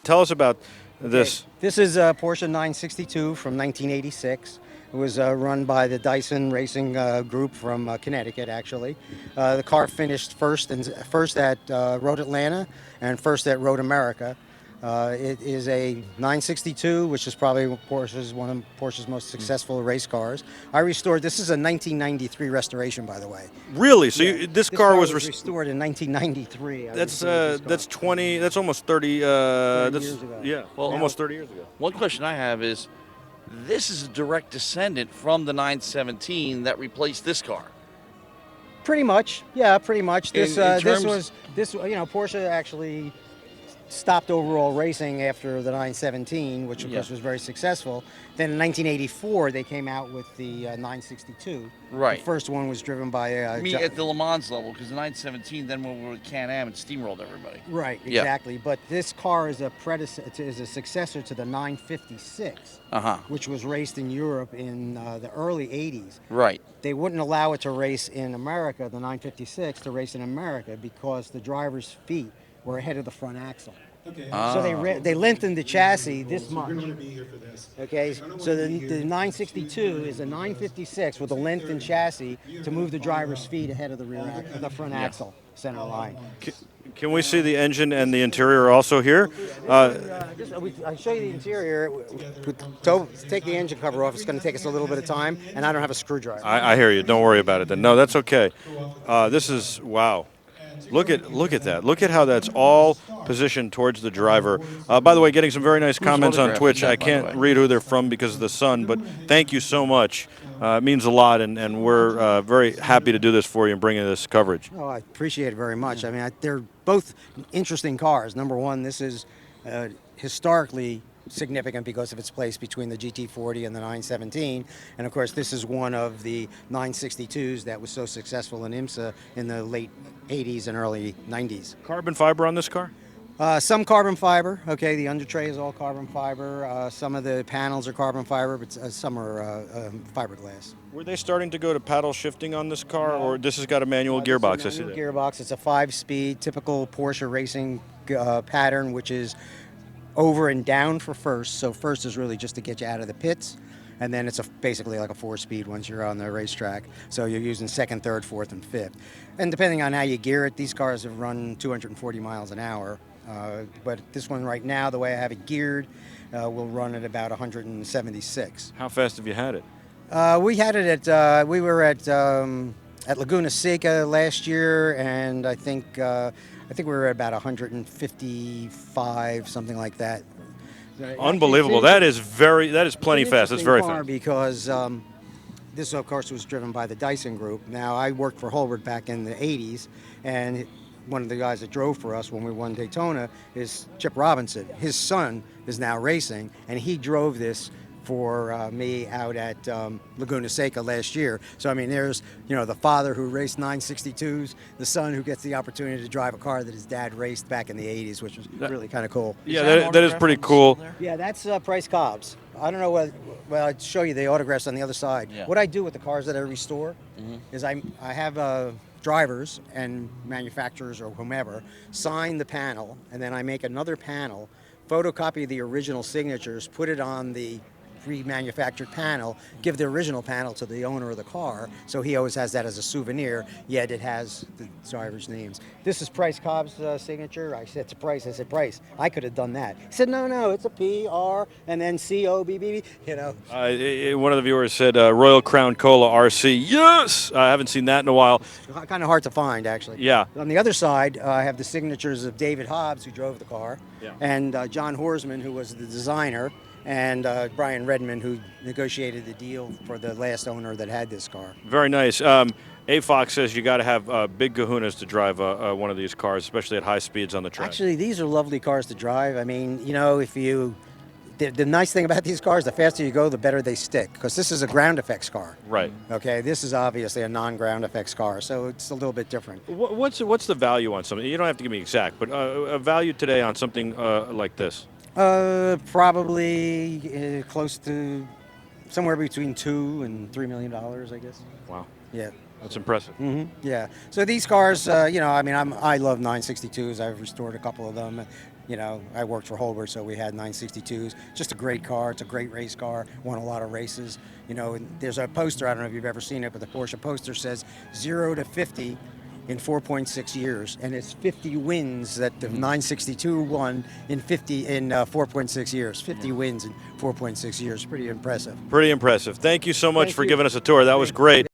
Tell us about this. This is a Porsche 962 from 1986. It was run by the Dyson Racing Group from Connecticut, actually. The car finished first at Road Atlanta and first at Road America. It is a 962, which is probably one of Porsche's most successful race cars. I restored. This is a 1993 restoration, by the way. Really? So Yeah. this car was restored in 1993. that's 20. That's almost 30. 30 that's years ago. yeah. Well, almost 30 years ago. One question I have is, this is a direct descendant from the 917 that replaced this car. Pretty much, yeah, pretty much. In Porsche actually stopped overall racing after the 917, which of course was very successful. Then in 1984, they came out with the 962. Right. The first one was driven by. I mean, at the Le Mans level, because the 917 then went over with Can-Am and steamrolled everybody. Right, Yeah. exactly. But this car is a successor to the 956, which was raced in Europe in the early 80s. Right. They wouldn't allow it to race in America, the 956, to race in America because the driver's feet were ahead of the front axle. Okay. So they lengthened the chassis this much. You're going to be here for this. Okay, so the 962 is a 956 with a lengthened chassis to move the driver's feet ahead of the front axle center line. Can we see the engine and the interior also here? I'll show you the interior. Take the engine cover off. It's going to take us a little bit of time, and I don't have a screwdriver. I hear you. Don't worry about it then. No, that's okay. This is wow. Look at that. Look at how that's all positioned towards the driver. By the way, getting some very nice comments on Twitch. I can't read who they're from because of the sun, but thank you so much. It means a lot, and we're very happy to do this for you and bring you this coverage. Oh, I appreciate it very much. I mean, they're both interesting cars. Number one, this is historically significant because of its place between the GT40 and the 917. And of course, this is one of the 962s that was so successful in IMSA in the late 80s and early 90s. Carbon fiber on this car? Some carbon fiber. Okay, the under tray is all carbon fiber. Some of the panels are carbon fiber, but some are fiberglass. Were they starting to go to paddle shifting on this car, or this has got a manual gearbox? It's a manual gearbox. It's a 5-speed, typical Porsche racing pattern, which is over and down for first. So first is really just to get you out of the pits, and then it's basically like a 4-speed once you're on the racetrack. So you're using second, third, fourth, and fifth. And depending on how you gear it, these cars have run 240 miles an hour. But this one right now, the way I have it geared, will run at about 176. How fast have you had it? We had it at we were at Laguna Seca last year, and I think we were at about 155, something like that. Unbelievable! That is plenty fast. That's very fast. Because this, of course, was driven by the Dyson Group. Now, I worked for Holbert back in the 80s, and one of the guys that drove for us when we won Daytona is Chip Robinson. His son is now racing, and he drove this for me out at Laguna Seca last year. So, I mean, there's, the father who raced 962s, the son who gets the opportunity to drive a car that his dad raced back in the 80s, which was really kind of cool. Yeah, that is pretty cool. Yeah, that's Price Cobbs. I don't know what, well, I'd show you the autographs on the other side. Yeah. What I do with the cars that I restore is I have drivers and manufacturers or whomever sign the panel, and then I make another panel, photocopy the original signatures, put it on the remanufactured panel, give the original panel to the owner of the car, so he always has that as a souvenir, yet it has the driver's names. This is Price Cobb's signature. I said to Price, Price, I could have done that. He said, no, it's a P-R and then C-O-B-B, One of the viewers said Royal Crown Cola RC. Yes! I haven't seen that in a while. Kind of hard to find, actually. Yeah. On the other side, I have the signatures of David Hobbs, who drove the car, and John Horsman, who was the designer, and Brian Redmond, who negotiated the deal for the last owner that had this car. Very nice. A Fox says you got to have big kahunas to drive one of these cars, especially at high speeds on the track. Actually, these are lovely cars to drive. I mean, if you... The nice thing about these cars, the faster you go, the better they stick, because this is a ground effects car. Right. Okay, this is obviously a non-ground effects car, so it's a little bit different. What's the value on something? You don't have to give me exact, but a value today on something like this? Probably close to somewhere between $2 and $3 million, I guess. Wow. Yeah. That's impressive. Yeah. So these cars, you know, I mean, I love 962s. I've restored a couple of them. You know, I worked for Holbert, so we had 962s. Just a great car. It's a great race car. Won a lot of races. You know, and there's a poster. I don't know if you've ever seen it, but the Porsche poster says 0 to 50 in 4.6 years, and it's 50 wins that the 962 won in 4.6 years. 50 wins in 4.6 years. Pretty impressive. Pretty impressive. Thank you so much Thank for you. giving us a tour. That was great.